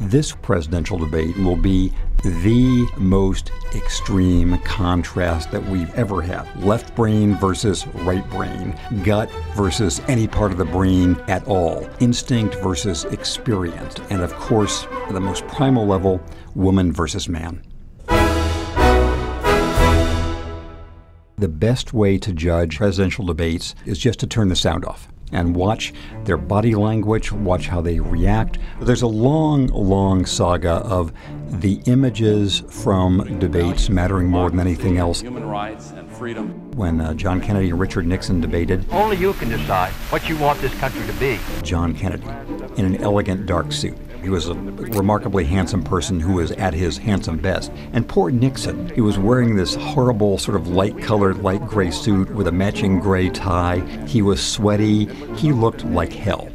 This presidential debate will be the most extreme contrast that we've ever had. Left brain versus right brain, gut versus any part of the brain at all, instinct versus experience, and of course, at the most primal level, woman versus man. The best way to judge presidential debates is just to turn the sound off and watch their body language, watch how they react. There's a long, long saga of the images from debates mattering more than anything else. Human rights and freedom. When John Kennedy and Richard Nixon debated, only you can decide what you want this country to be. John Kennedy in an elegant dark suit. He was a remarkably handsome person who was at his handsome best. And poor Nixon, he was wearing this horrible sort of light-colored, light gray suit with a matching gray tie. He was sweaty. He looked like hell.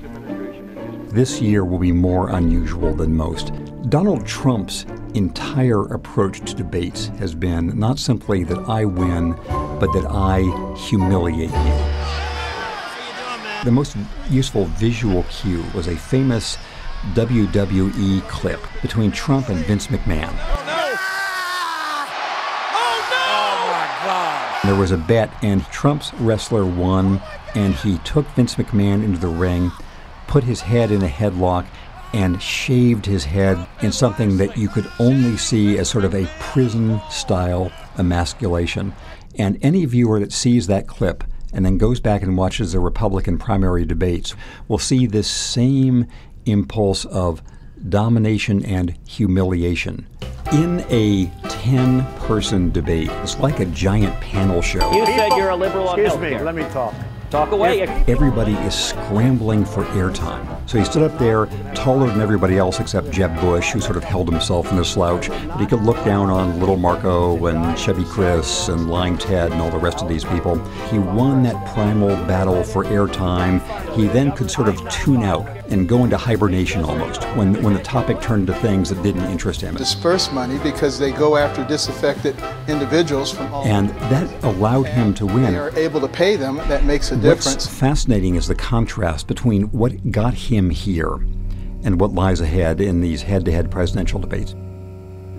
This year will be more unusual than most. Donald Trump's entire approach to debates has been not simply that I win, but that I humiliate you. The most useful visual cue was a famous WWE clip between Trump and Vince McMahon. Oh, no! Oh, no! Oh, my God! There was a bet, and Trump's wrestler won, and he took Vince McMahon into the ring, put his head in a headlock, and shaved his head in something that you could only see as sort of a prison-style emasculation. And any viewer that sees that clip and then goes back and watches the Republican primary debates will see this same impulse of domination and humiliation. In a 10-person debate, it's like a giant panel show. You said you're a liberal on Excuse me, healthcare. let me talk. Talk away. Everybody is scrambling for airtime. So he stood up there, taller than everybody else except Jeb Bush, who sort of held himself in a slouch. But he could look down on Little Marco and Chevy Chris and Lying Ted and all the rest of these people. He won that primal battle for airtime. He then could sort of tune out and go into hibernation almost when the topic turned to things that didn't interest him. Disperse money because they go after disaffected individuals from all. And that allowed him to win. They are able to pay them. That makes a difference. What's fascinating is the contrast between what got him here and what lies ahead in these head-to-head presidential debates.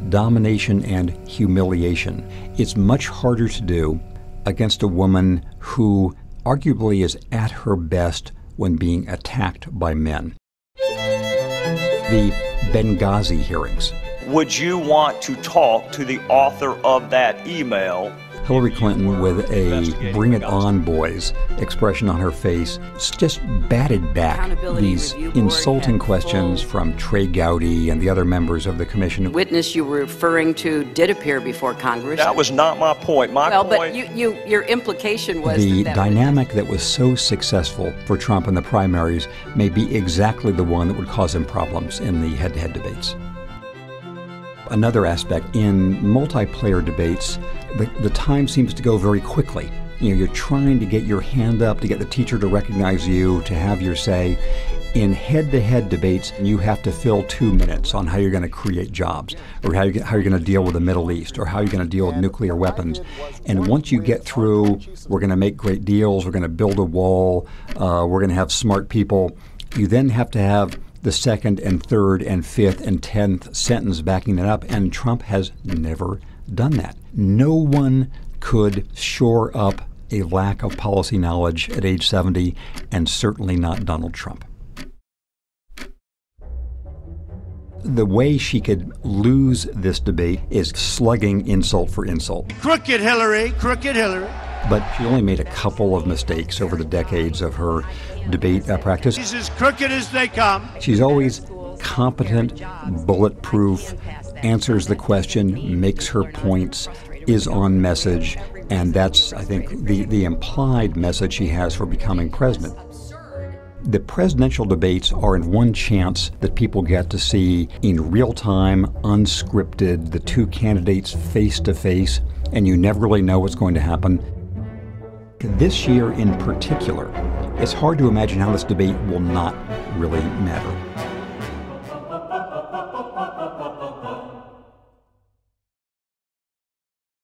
Domination and humiliation. It's much harder to do against a woman who arguably is at her best when being attacked by men. The Benghazi hearings. Would you want to talk to the author of that email? Hillary Clinton, with a bring it on boys expression on her face, just batted back these insulting questions from Trey Gowdy and the other members of the commission. The witness you were referring to did appear before Congress. That was not my point. My point. But your implication was the that dynamic that was so successful for Trump in the primaries may be exactly the one that would cause him problems in the head-to-head debates. Another aspect, in multiplayer debates, the time seems to go very quickly. You're trying to get your hand up, to get the teacher to recognize you, to have your say. In head-to-head debates, you have to fill 2 minutes on how you're going to create jobs, or how you're going to deal with the Middle East, or how you're going to deal with nuclear weapons. And once you get through, we're going to make great deals, we're going to build a wall, we're going to have smart people, you then have to have the second and third and fifth and 10th sentence backing that up, and Trump has never done that. No one could shore up a lack of policy knowledge at age 70, and certainly not Donald Trump. The way she could lose this debate is slugging insult for insult. Crooked Hillary, crooked Hillary. But she only made a couple of mistakes over the decades of her debate practice. She's as crooked as they come. She's always competent, bulletproof, answers the question, makes her points, is on message, and that's, I think, the implied message she has for becoming president. The presidential debates are in one chance that people get to see in real time, unscripted, the two candidates face to face, and you never really know what's going to happen. This year in particular, it's hard to imagine how this debate will not really matter.